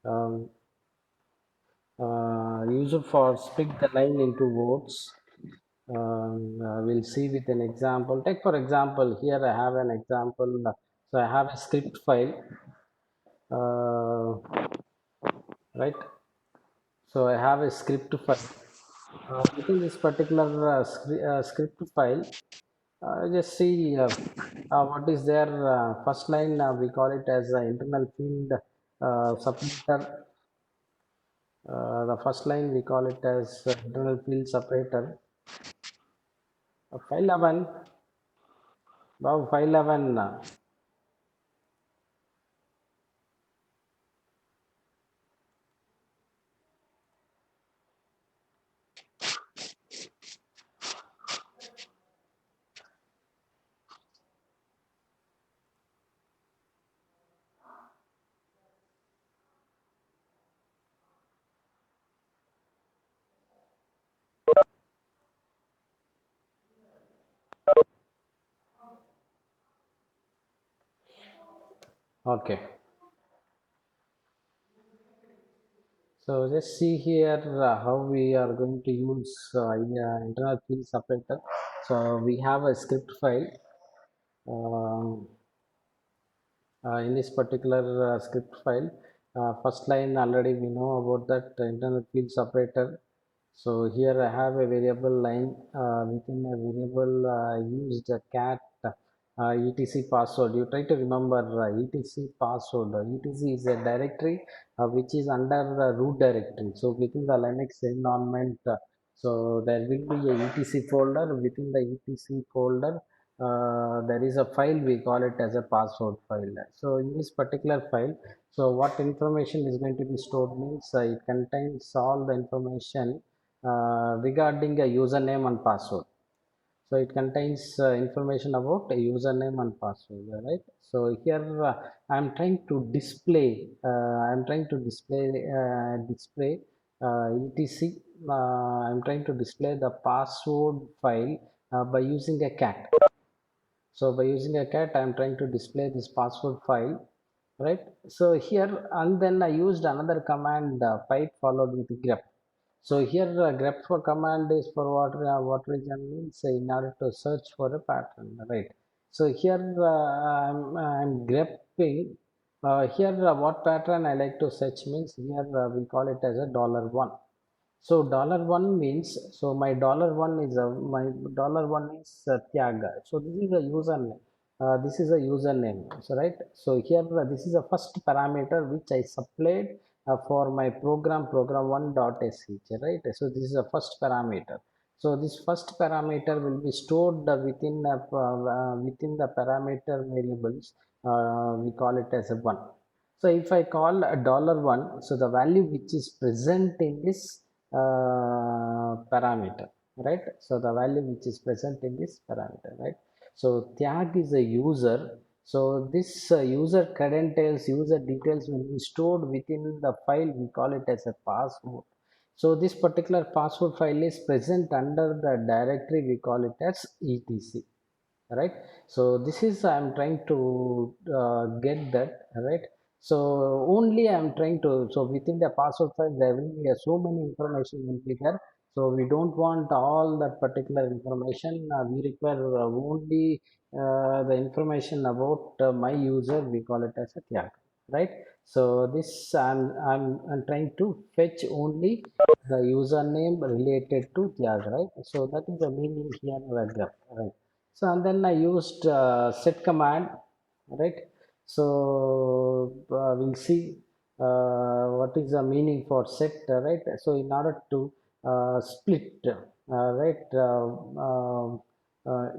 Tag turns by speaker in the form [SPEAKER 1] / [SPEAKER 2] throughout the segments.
[SPEAKER 1] um, used for split the line into votes. We'll see with an example. Take for example, here I have an example. So I have a script file, right? So I have a script file. Within this particular script file, just see what is there. First line we call it as internal field separator. The first line we call it as internal field separator. File 11, wow, file 11. Okay, so let's see here how we are going to use internal field separator. So we have a script file. Um, in this particular script file, first line already we know about that internal field separator. So here I have a variable line within a variable used cat etc password. You try to remember etc password. etc is a directory which is under the root directory. So within the Linux environment, so there will be a etc folder. Within the etc folder, there is a file, we call it as a password file. So in this particular file, so what information is going to be stored means it contains all the information regarding a username and password. So it contains information about a username and password, right? So here I'm trying to display etc. I'm trying to display the password file by using a cat. So by using a cat, I'm trying to display this password file, right? So here, and then I used another command, pipe followed with grep. So here, grep for command is for what reason means in order to search for a pattern, right? So here I'm grepping. Here, what pattern I like to search means here we call it as a $1. So $1 means, so my $1 is Tyaga. So this is a username. This is a username. So right. So here this is the first parameter which I supplied for my program1 dot sh. Right. So this is the first parameter. So this first parameter will be stored within the parameter variables. We call it as a one. So if I call a $1, so the value which is present in this parameter, right? So the value which is present in this parameter, right? So Tyag is a user. So this user credentials, user details will be stored within the file. We call it as a password. So this particular password file is present under the directory. We call it as etc, right? So this is I'm trying to get that, right? So only I'm trying to, so within the password file there will be so many information will be there. So we don't want all that particular information. We require only the information about my user. We call it as a tag, right? So this I'm trying to fetch only the username related to tag, right? So that is the meaning here, right? So and then I used set command, right? So we'll see what is the meaning for set, right? So in order to split, right?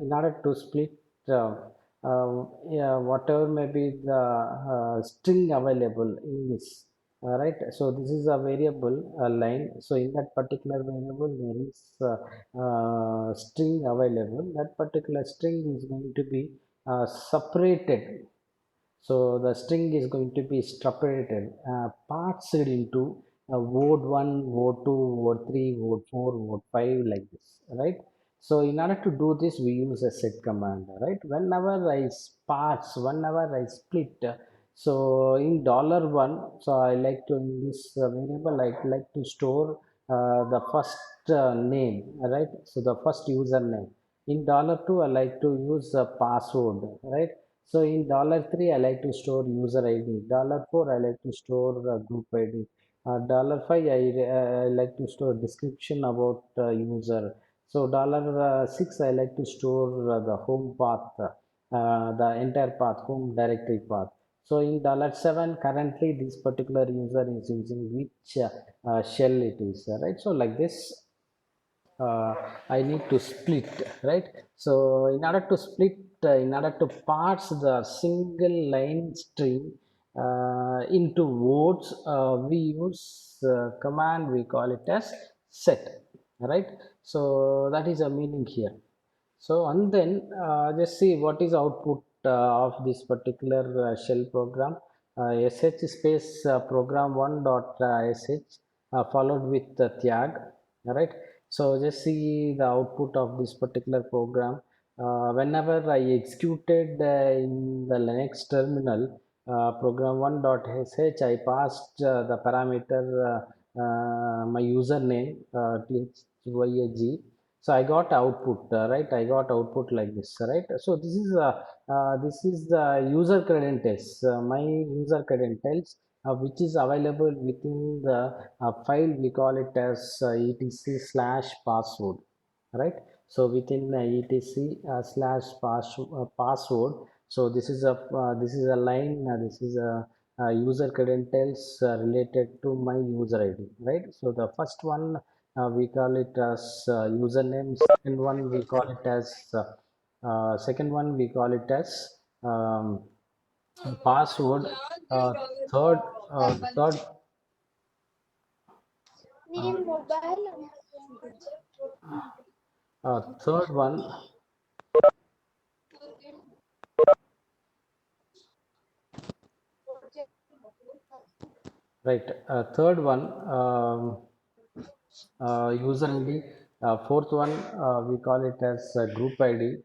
[SPEAKER 1] In order to split, yeah, whatever may be the string available in this. Right, so this is a variable line. So in that particular variable, there is string available. That particular string is going to be separated. So the string is going to be separated, parsed into word 1, word 2, word 3, word 4, word 5, like this, right? So in order to do this, we use a set command, right? Whenever I split, So in dollar one, so I like to in this variable I like to store the first name, right? So the first username. In dollar two, I like to use a password, right? So in dollar three, I like to store user ID. Dollar four, I like to store group ID. Dollar five, I like to store description about user. So dollar six, I like to store the home path, the entire path, home directory path. So in dollar seven, currently this particular user is using which shell it is, right? So like this, I need to split, right? So in order to split, in order to parse the single line string into words, we use command, we call it as set, right? So that is a meaning here. So and then just see what is output of this particular shell program. sh space program one dot sh followed with tyag, right? So just see the output of this particular program. Whenever I executed in the Linux terminal program one dot sh, I passed the parameter my username thyag. So I got output, right? I got output like this, right? So this is the user credentials, my user credentials, which is available within the file. We call it as etc slash password, right? So within etc slash password. So this is a line. This is a user credentials related to my user ID, right? So the first one we call it as username. Second one we call it as um, password. uh, third third uh, third one, right? Third one, user ID. Fourth one, we call it as group ID.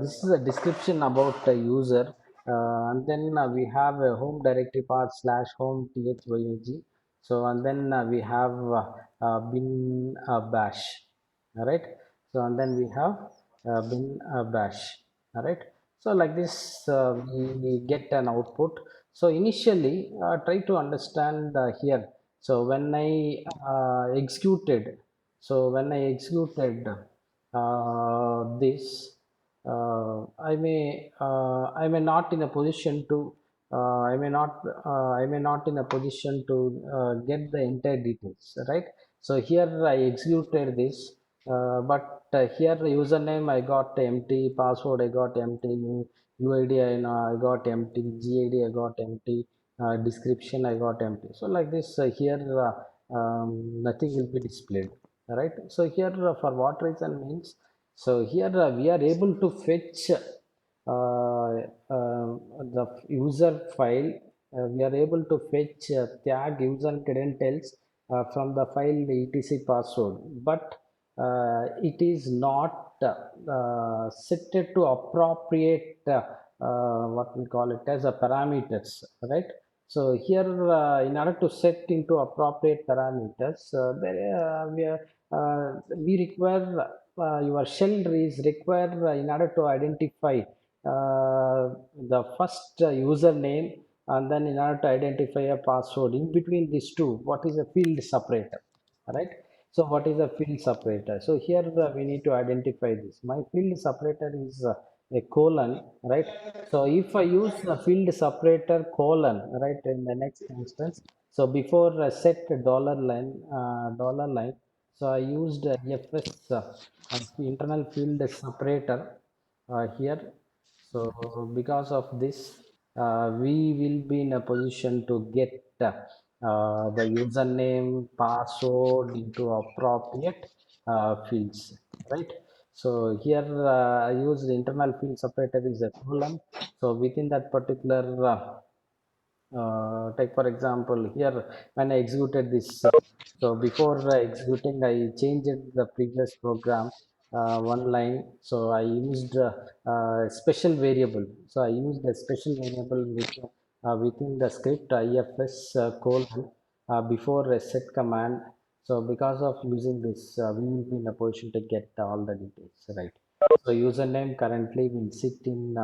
[SPEAKER 1] This is a description about the user. And then we have a home directory path slash home thyag. So and then we have bin bash, all right? So and then we have bin bash, all right? So like this, we get an output. So initially try to understand here. So when I executed this, I may not in a position to I may not in a position to get the entire details, right? So here I executed this, but here username I got empty, password I got empty, UID I got empty, GID I got empty, description I got empty. So like this, here nothing will be displayed, right? So here for what reason means, so here we are able to fetch the user file. We are able to fetch tag user credentials from the file etc password, but it is not set to appropriate what we call it as a parameters, right? So here in order to set into appropriate parameters, we require your shell is required in order to identify the first username, and then in order to identify a password. In between these two, what is a field separator, right? So what is a field separator? So here we need to identify this. My field separator is a colon, right? So if I use the field separator colon, right, in the next instance, so before set dollar line, so I used fs internal field separator here. So because of this, we will be in a position to get the username, password into appropriate fields, right? So here I use the internal field separator is a column. So within that particular take for example here, when I executed this, so before executing I changed the previous program one line. So I used special variable. So I used a special variable with within the script ifs colon before a set command. So because of using this, we will be in a position to get all the details, right? So username currently will sit in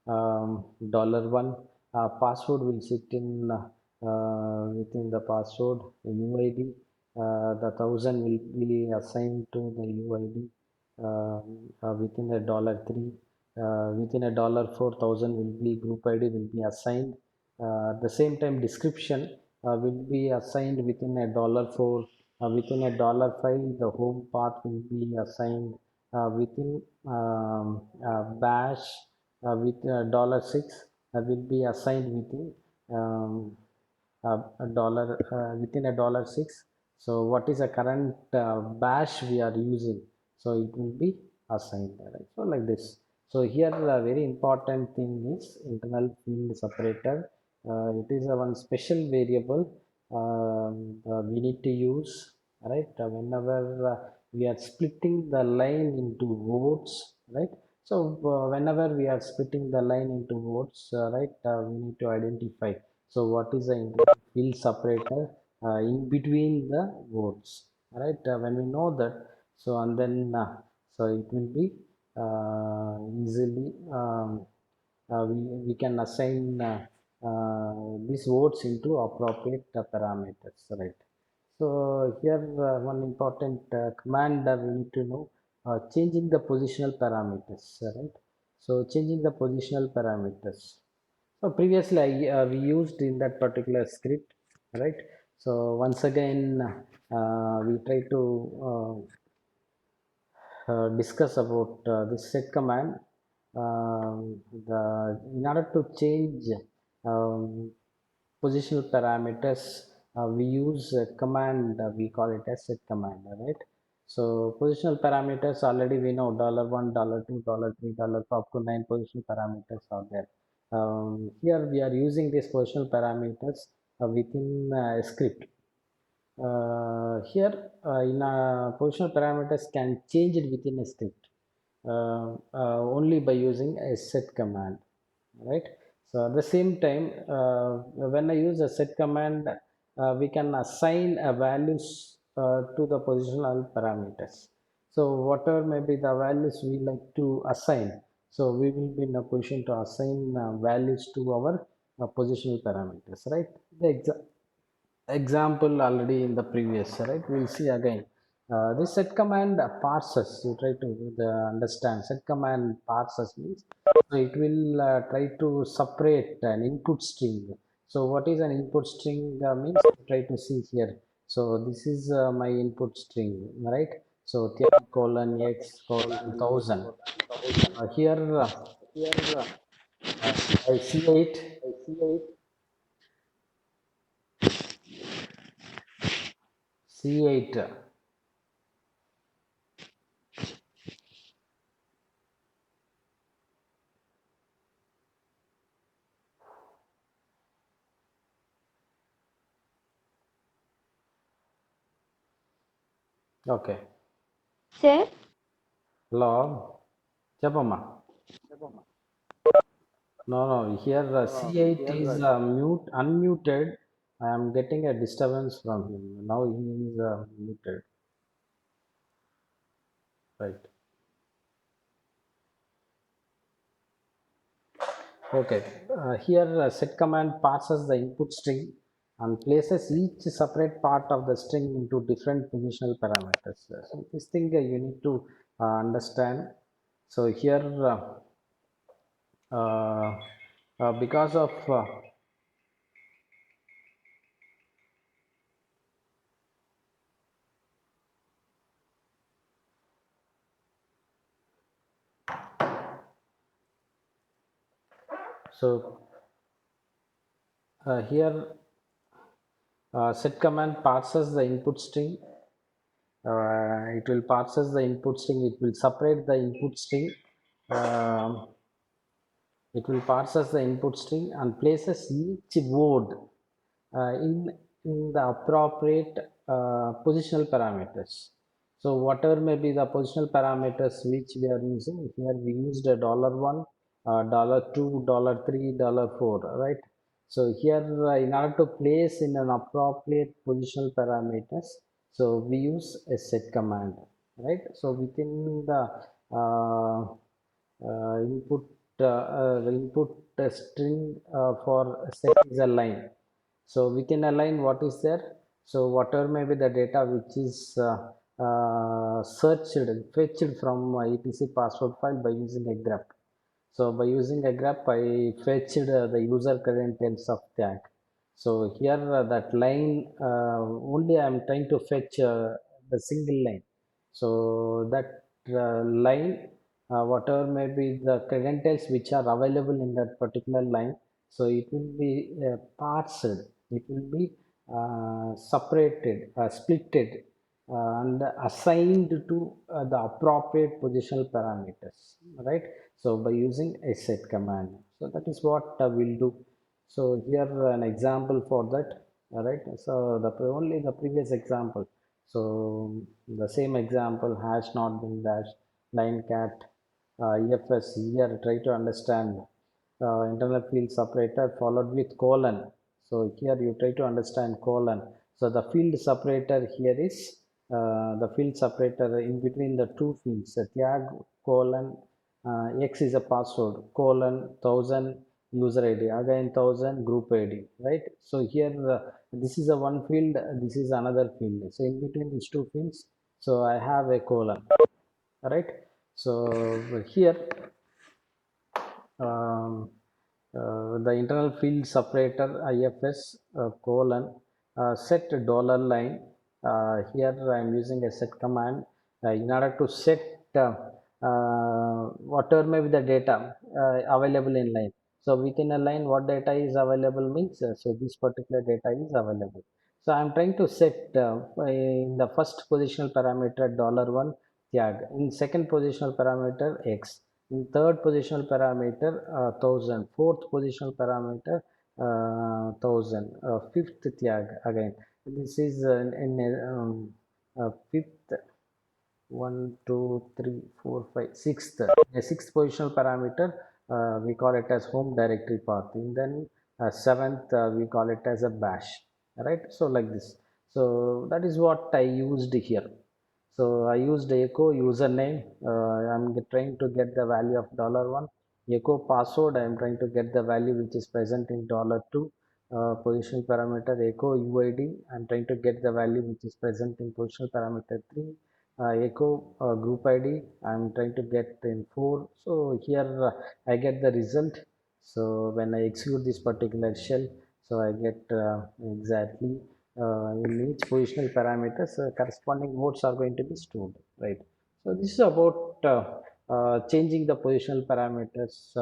[SPEAKER 1] $1. Password will sit in within the password UID. The 1000 will be assigned to the UID within a $3. Within a $4,000 will be group ID will be assigned. At the same time, description will be assigned within a $4. Within a $5, the home path will be assigned within bash with $6 will be assigned within a dollar within a $6. So what is the current bash we are using? So it will be assigned, right? So like this. So here the very important thing is internal field separator. It is a one special variable we need to use, right? Whenever we are splitting the line into votes, right? So whenever we are splitting the line into votes, right, we need to identify. So what is the internal field separator in between the votes, right? When we know that, so and then so it will be easily we can assign these votes into appropriate parameters, right? So here one important command we need to know changing the positional parameters, right? So changing the positional parameters. So previously we used in that particular script, right? So once again we try to discuss about this set command. In order to change um, positional parameters, we use a command, we call it as set command, right? So positional parameters already we know $1, $2, $3, up to 9 positional parameters are there. Here we are using these positional parameters within a script. Here in positional parameters can change it within a script only by using a set command, right? So at the same time, when I use a set command, we can assign a values to the positional parameters. So whatever may be the values we like to assign, so we will be in a position to assign values to our positional parameters, right? The example already in the previous, right? We'll see again. This set command parses, you try to understand set command parses means, so it will try to separate an input string. So what is an input string means, try to see here. So this is my input string, right? So colon x colon 1000. Here I C8 C8. Okay.
[SPEAKER 2] Sir,
[SPEAKER 1] Hello. Chapama. No, no. Here C8 is unmuted. I am getting a disturbance from him. Now he is muted. Right. Okay. Here set command passes the input string and places each separate part of the string into different positional parameters. So this thing you need to understand. So here because of so here set command parses the input string. It will parses the input string. It will separate the input string. Um, it will parses the input string and places each word in the appropriate positional parameters. So whatever may be the positional parameters which we are using, here we used a $1, $2, $3, $4, right? So here, in order to place in an appropriate positional parameters, so we use a set command, right? So within the uh, input, the input string for set is a line. So we can align what is there. So whatever may be the data which is searched, fetched from etc password file by using a grep. So by using a grep, I fetched the user credentials of tag. So here, that line, only I am trying to fetch the single line. So that line, whatever may be the credentials which are available in that particular line, so it will be parsed, it will be separated, splitted, and assigned to the appropriate positional parameters, right? So by using a set command, so that is what we'll do. So here, an example for that, all right? So the only the previous example, so the same example has not been dash line cat efs. Here try to understand internal field separator followed with colon. So here you try to understand colon. So the field separator here is the field separator in between the two fields, tag colon, x is a password, colon 1000 user id, again 1000 group id, right? So here, this is a one field, this is another field, so in between these two fields, so I have a colon, right? So here, um, the internal field separator ifs colon set dollar line. Here I am using a set command in order to set whatever may be the data available in line. So within a line, what data is available means, so this particular data is available. So I'm trying to set in the first positional parameter $1 tag, in second positional parameter x, in third positional parameter 1000, fourth positional parameter 1000, fifth tag again. This is in fifth, one, two, three, four, five, sixth. The sixth positional parameter, we call it as home directory path. And then seventh, we call it as a bash, right? So like this. So that is what I used here. So I used echo username. I'm trying to get the value of $1. Echo password, I'm trying to get the value which is present in $2. Positional parameter echo uid, I'm trying to get the value which is present in positional parameter 3. Echo group id, I'm trying to get in 4. So here, I get the result. So when I execute this particular shell, so I get exactly in each positional parameters, corresponding modes are going to be stored, right? So this is about changing the positional parameters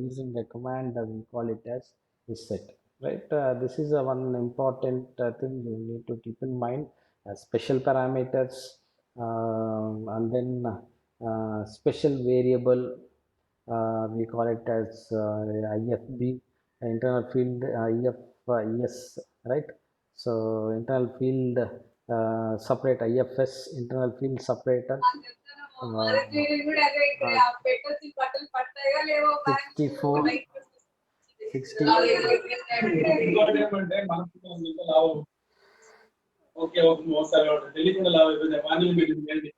[SPEAKER 1] using the command that we call it as is set, right? This is one important thing you need to keep in mind. Special parameters, and then special variable, we call it as ifb, internal field ifs, right? So internal field separate ifs, internal field separator, uh, 64 60.
[SPEAKER 2] Okay okay మోసాలు తెలియకుండా లావు అయిపోయింది వాణిజ్య meeting ఏంటి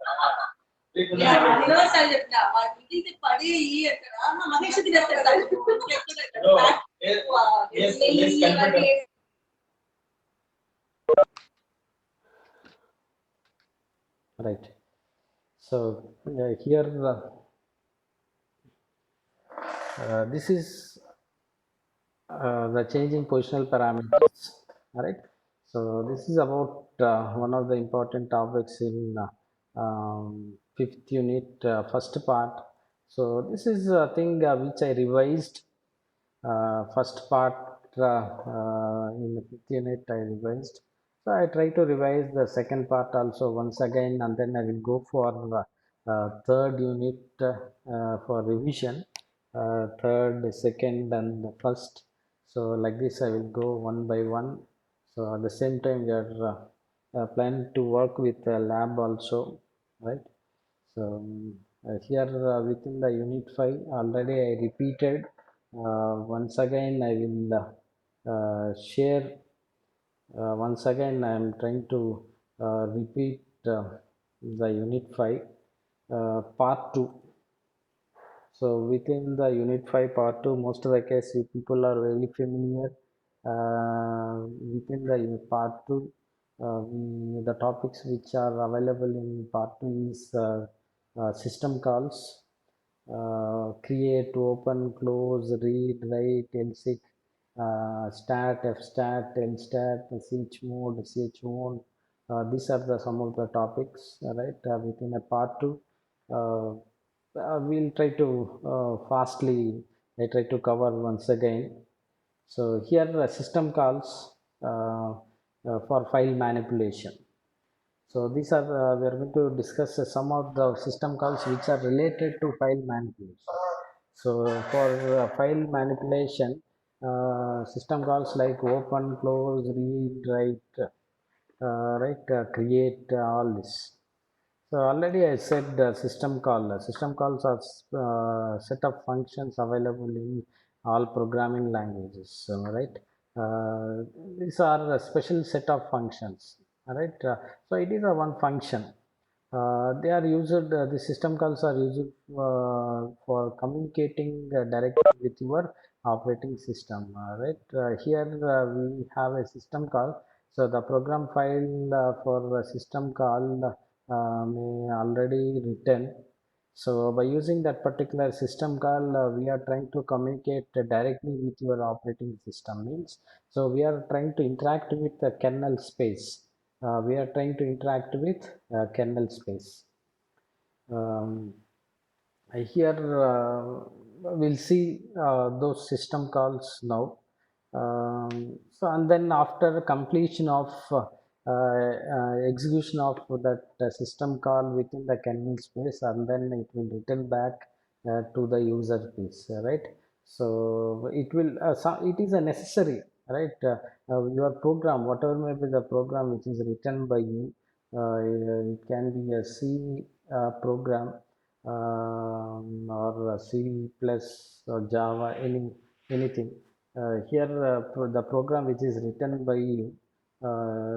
[SPEAKER 1] Right. So here, this is the changing positional parameters. All right. So this is about one of the important topics in fifth unit, first part. So this is a thing which I revised. First part, in the fifth unit I revised. So I try to revise the second part also once again, and then I will go for third unit for revision, third, second, and the first. So like this I will go one by one. So at the same time we are planning to work with a lab also, right? So here, within the unit 5 already I repeated. Once again I will share once again. I am trying to repeat the unit 5 part 2. So within the unit 5 part 2, most of the case you people are very familiar. Within the part 2, the topics which are available in part 2 is system calls, create, open, close, read, write, lseek, stat, fstat, lstat, chmod, chmod. These are the some of the topics, right, within a part 2. Uh, we'll try to fastly, I try to cover once again. So here system calls for file manipulation. So these are we are going to discuss some of the system calls which are related to file manipulation. So for file manipulation, system calls like open, close, read, write, create, all this. So already I said system call. System calls are set of functions available in all programming languages, right? Uh, these are a special set of functions, right? So it is a one function. They are used. The system calls are used for communicating directly with your operating system, right? Here we have a system call. So the program file for the system call may already written. So by using that particular system call, we are trying to communicate directly with your operating system. Means, so we are trying to interact with the kernel space. We are trying to interact with kernel space. Um, Here we'll see those system calls now. So and then after completion of execution of that system call within the kernel space, and then it will return back to the user piece, right? So it will it is a necessary, right? Your program, whatever may be the program which is written by you, it can be a C program, or C plus or Java, anything. Here, the program which is written by you,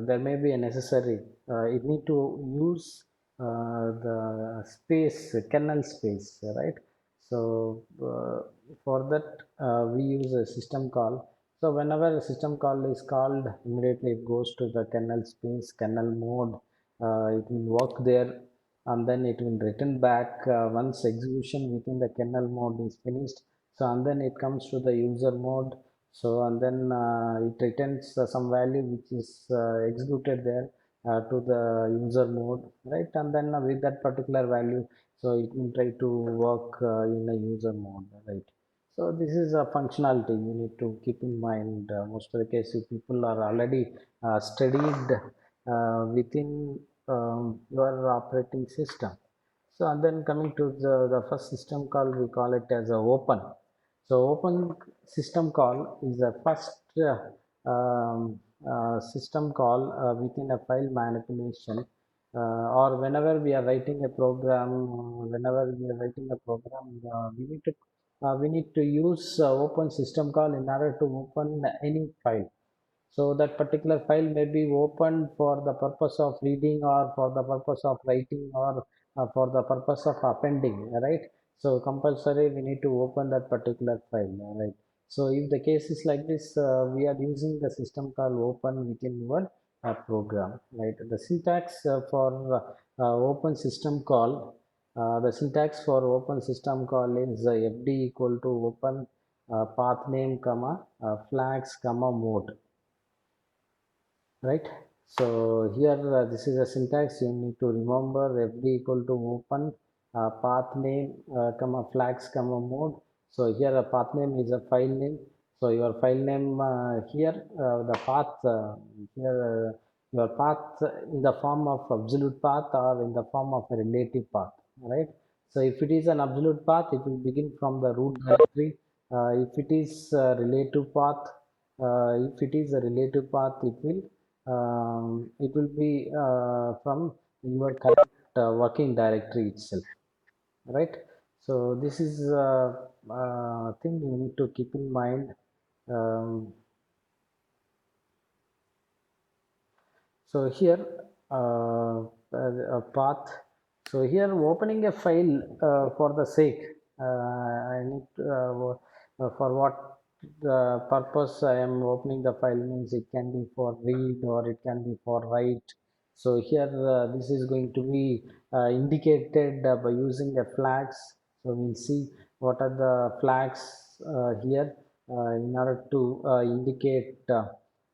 [SPEAKER 1] there may be a necessary. It need to use the space, kernel space, right? So for that, we use a system call. So whenever a system call is called, immediately it goes to the kernel space, kernel mode. It will work there, and then it will return back once execution within the kernel mode is finished. So and then it comes to the user mode. So and then it returns some value which is executed there to the user mode, right? And then with that particular value, so it will try to work in a user mode, right? So this is a functionality you need to keep in mind. Most of the cases people are already studied within your operating system. So and then coming to the first system call, we call it as a open. So open system call is the first system call within a file manipulation, or whenever we are writing a program, we need to use open system call in order to open any file. So that particular file may be opened for the purpose of reading, or for the purpose of writing, or for the purpose of appending, right? So compulsory we need to open that particular file, right? So if the case is like this, we are using the system call open within your program, right? The syntax for open system call, the syntax for open system call is fd equal to open path name comma flags comma mode, right? So here this is a syntax you need to remember. Fd equal to open path name comma flags comma mode. So here a path name is a file name. So your file name here, the path here, your path in the form of absolute path or in the form of a relative path, right? So if it is an absolute path, it will begin from the root directory. If it is a relative path, if it is a relative path, it will be from your current working directory itself, right? So this is thing you need to keep in mind. um, So here a path. So here opening a file for the sake, I need for what the purpose I am opening the file means it can be for read or it can be for write. So here this is going to be indicated by using a flags. So we'll see what are the flags here in order to indicate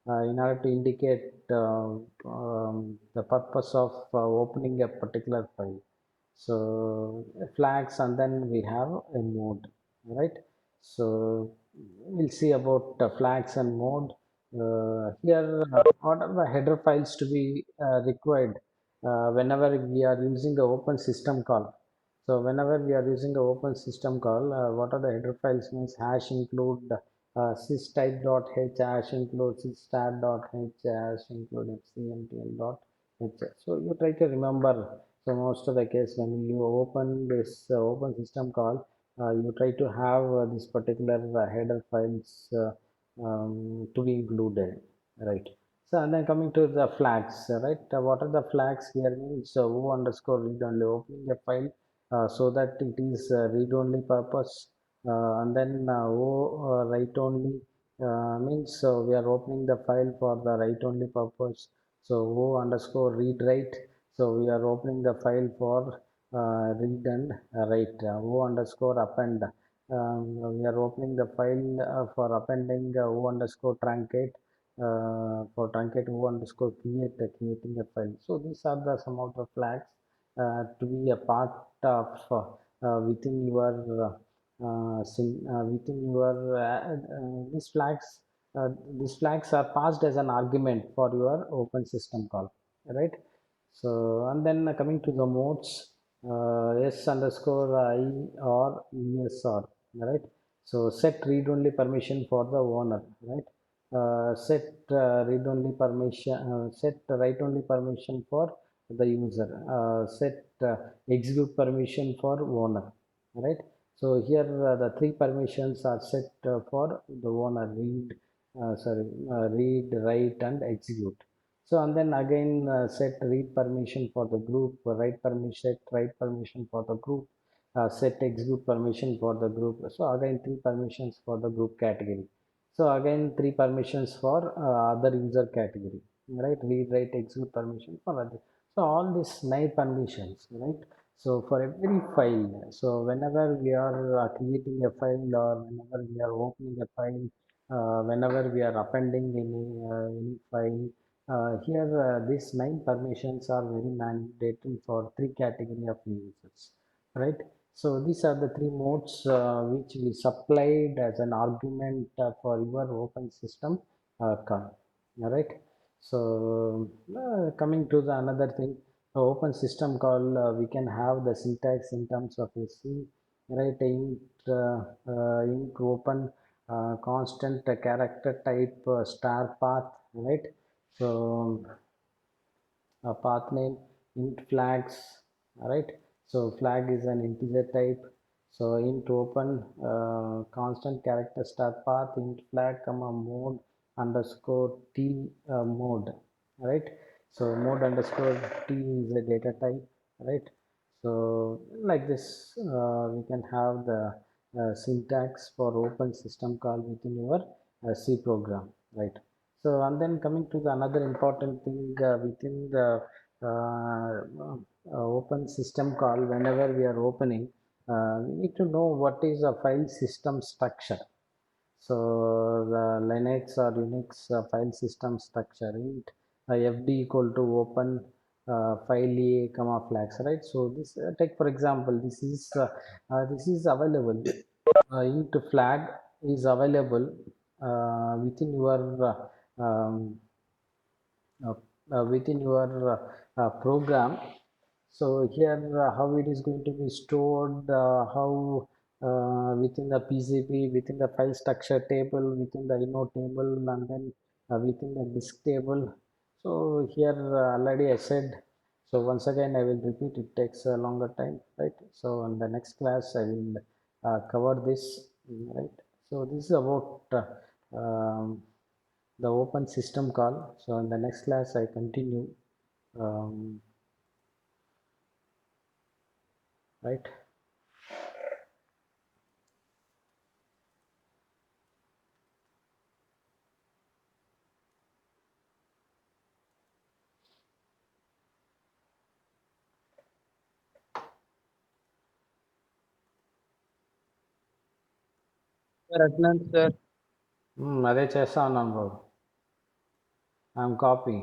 [SPEAKER 1] in order to indicate the purpose of opening a particular file. So flags, and then we have a mode, right? So we'll see about flags and mode. Here, what are the header files to be required whenever we are using the open system call? So whenever we are using the open system call, what are the header files means hash include systype.h, hash include systat.h, hash include fcmtl.h. So you try to remember. So most of the case when you open this open system call, you try to have this particular header files to be included, right? So and then coming to the flags, right? What are the flags here means o underscore read only opening a file so that it is read only purpose, and then o write only means we are opening the file for the write only purpose. So o underscore read write, so we are opening the file for read and write. O underscore append, we are opening the file for appending o underscore truncate, for truncate o underscore create, creating a file. So these are the some of the flags to be a part of within your within your these flags. These flags are passed as an argument for your open system call, right? So and then coming to the modes, s underscore I or esr, right? So set read only permission for the owner, right? Set read only permission, set write only permission for the user, set execute permission for owner, right? So here the three permissions are set for the owner: read, read, write and execute. So and then again set read permission for the group, write permission, set write permission for the group, set execute permission for the group. So again three permissions for the group category. So again three permissions for other user category, right? Read, write, execute permission for other. So all these nine permissions, right? So for every file, so whenever we are creating a file or whenever we are opening a file, whenever we are appending any file, here these nine permissions are very mandatory for three category of users, right? So these are the three modes which we supplied as an argument for your open system call. All right. So coming to the another thing, open system call, we can have the syntax in terms of a C, right? Int open constant character type star path, right? So path name int flags, right? So flag is an integer type. So int open constant character start path int flag comma mode underscore t mode, right? So mode underscore t is a data type, right? So like this we can have the syntax for open system call within your C program, right? So and then coming to the another important thing within the open system call, whenever we are opening, we need to know what is a file system structure. So the Linux or Unix file system structure, int fd equal to open file a comma flags, right? So this take for example, this is available, int flag is available within your uh, within your program. So here how it is going to be stored, how within the PCB, within the file structure table, within the inode table, and then within the disk table. So here already I said, so once again I will repeat, it takes a longer time, right? So in the next class I will cover this, right? So this is about the open system call. So in the next class I continue, right.
[SPEAKER 3] Sir, attendance, sir.
[SPEAKER 1] అదే చేస్తా ఉన్నాను bro. I'm copy.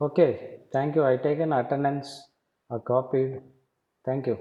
[SPEAKER 1] Okay, thank you. I taken attendance, copied. Thank you.